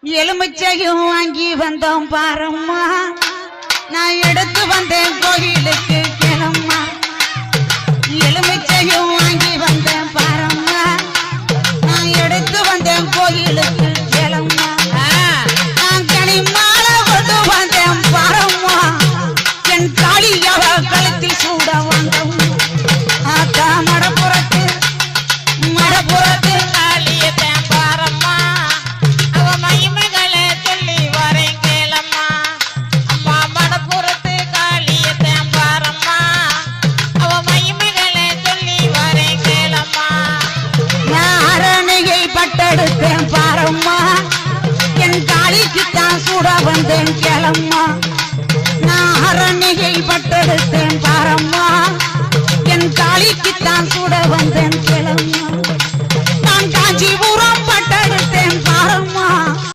எலுமிச்சையும் வாங்கி வந்தோம் பாரம்மா நான் எடுத்து வந்தேன் கோயிலுக்கு கிளம்மா எலுமிச்சையும் வாங்கி வந்தேன் பாரம்மா நான் எடுத்து வந்தேன் கோயிலுக்கு கிளம்மா நான் கனி மாலை கொண்டு வந்தேன் பாரம்மா என் காளியவ கழுத்தில் சூட வந்தோம் ஆத்தா மடப்புறத்து காளியத்தேன் பாரம்மா அவ மகிமைகளை சொல்லி வரேன் கேளம்மா அம்மா மடப்புறத்து காளியத்தேன் பாரம்மா அவ மகிமைகளை சொல்லி வரேன் கேளம்மா நான் அரணையை பட்டெடுத்தேன் பாரம்மா என் காளிக்குத்தான் சூட வந்தேன் கேளம்மா நான் அரணையை பட்டெடுத்தேன் பாரம்மா என் காளிக்குத்தான் சூட வந்தேன் கேளம்மா